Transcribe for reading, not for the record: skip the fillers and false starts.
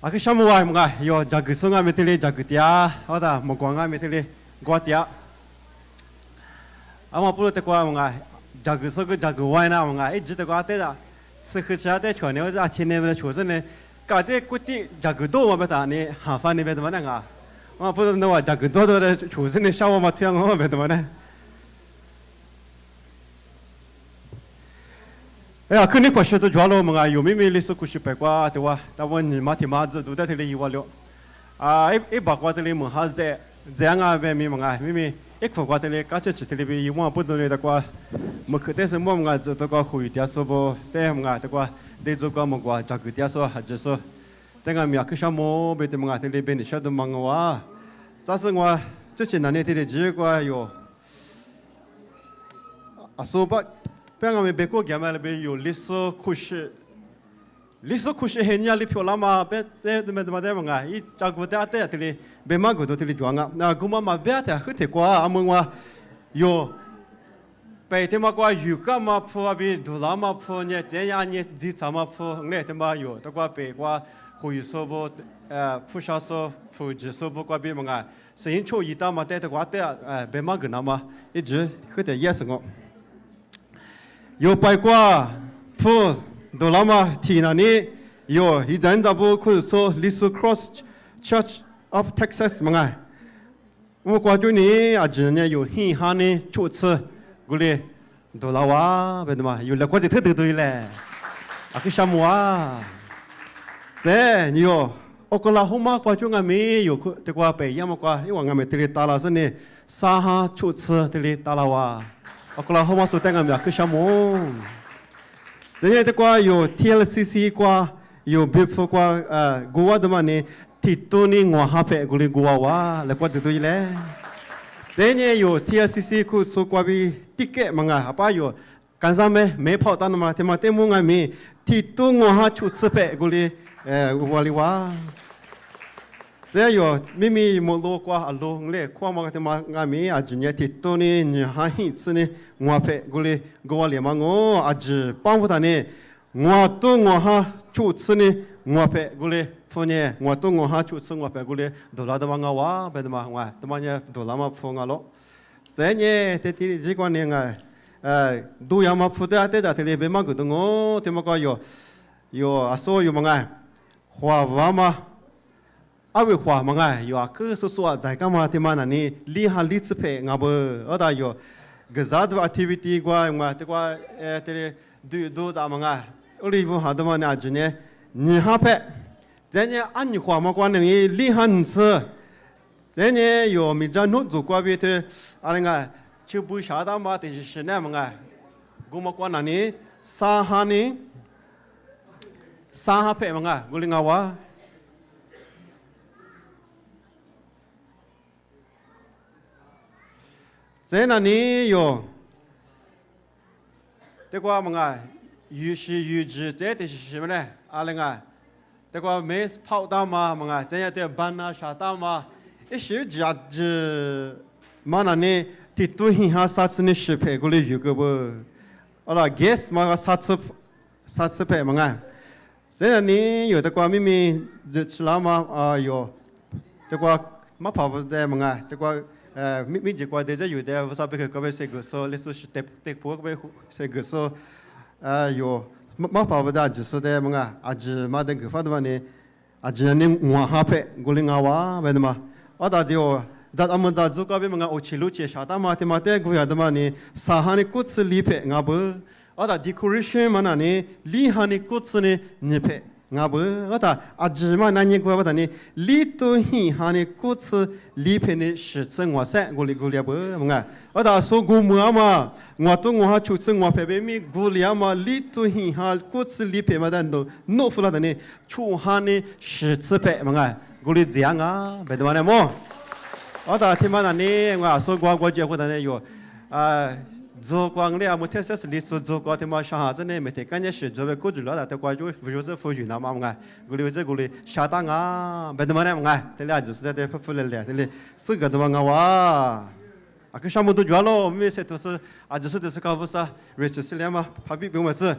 Aku sama wah mga yo jaga sungai metili jaga tia, ada mau guanga metili gua tia. Ama perlu tekwa mga jaga suku jaga wah na mga, itu tekwa ada. Sekerja ada cuman ni, aci ni mana cuman ni, kade kuti jaga dua apa ni, hafan ni betul mana nga. Ama perlu nawa jaga dua ada cuman ni, siapa mati yang apa betul mana.哎，肯定不是都抓了嘛？有妹妹历史故事白瓜对吧？但我你妈天妈子都在这里以外了。啊，一八卦这里门哈在这样啊，妹妹嘛，妹妹一块瓜这里，刚才吃这里边以往不懂的瓜，么可但是么嘛，这这个会点说不？对嘛？这个对这个么瓜，这个点说还是说，这个苗可什么？别的嘛，这里边你晓得嘛哇？这是我之前那年这里几个有啊，说不。Pengen ambil beko gamal lebih yo liso kush hanya lipi lama teman-teman menga i jago teate tili bemago do tili juanga na guma ma beate hute kwa amungwa yo pe tema kwa yuka ma pho abi dula ma pho nye tenya nye ji chama pho ngle tema yo to kwa pe kwa huiso bo phusha so phuji so bo kwa bi menga sin cho ita ma te kwa te bemago na ma i ji hute yes ngo有拜过，普多拉嘛提那里有一阵子不可说历史 Cross Church of Texas 嘛个，我关注你啊，今年有很好的主持，过来多拉哇，别的嘛，有来关注特对嘞，啊个什么啊？这你有，我过来后嘛关注俺们有这个北洋嘛个，因为俺们这里打了是呢，沙哈主持这里打了哇。Aku lah homas utang kami aku shamu. Jadi itu kuah yo TLCC kuah yo BIF kuah gua dema ni titu ni ngahape guli gua wah lepas itu je. Jadi yo TLCC ku so kuah bi tiket manga apa yo kan sampai me pau tan ma tema temu ngami titu ngah cut sepe guli gua liwa. Jadi yo mimi mulu kuah alu ngle kuah makan tema ngami ajunya titu ni nyahin sini ngape guli gua lima ngo aju pangputan ni ngatu ngah cut sini ngape guli punya ngatu ngah cut sini ngape guli dolar dama ngawa bedama ngah temanya dolar ma pungalo. Jadi teti jika ni ngai dua ma putar ada dah teli bema gudu ngo tema kau yo aso yo mangai huawama awi hua mangai yo aku sesuatu zakat mah temana ni lihat lihat ngabe ada yo gezat activity gua gua teri du mangai olive ada mana ajunya ni hape jadi ani hua mah gua ni lihat se jadi yo mijan not tu gua biar arenga cubu syada mah teri sini mangai gua gua ni sahani sahape mangai guli ngawa这那里有，这个么个有时有时这的是什么呢？阿那个，这个没跑道嘛么个，这样的班啊沙道嘛，一时家子嘛那里地图hin哈啥子呢？十倍过来有个不，阿拉 guess 嘛个啥子倍么个，这那里有这个咪咪日吃啦嘛啊有，这个嘛跑不得么个，这个。mi jikwa deja yu de vasa be ka be se go so le so step tek po be se go so yo ma pa ba da ji so de mga aj ma de fa da ne aj ne ngwa ha pe guling awa be ma ada jo zat am da zu ka be mga o chilu che sha ta ma te gu ya da ma ne sa ha ne kut li pe nga bo ada decoration ma na ne li ha ne kut ne ni pe ngabu ada ajima nanya gua apa tadi litu hi hani kutsu lipe ni shitsen wasa guli apa menga ada so gua ma ngatu ngah chutsen ngah pebe mi guli ama litu hi hal kutsu lipe ma dan no fula tadi chu hani shitsen pe menga guli zianga bedamane mo ada timana ni ngah so gua je apa tadi yo做光了，我特色是历史做过的嘛，上下子呢，每天感觉是做为过去了，但关注不就是富裕那嘛嘛，过来这过来下单啊，别的嘛呢嘛，这里就是在富来了，这里四个的嘛哇，啊个项目都绝了，我们这都是啊就是搞不是，瑞士是了嘛，怕比我们是。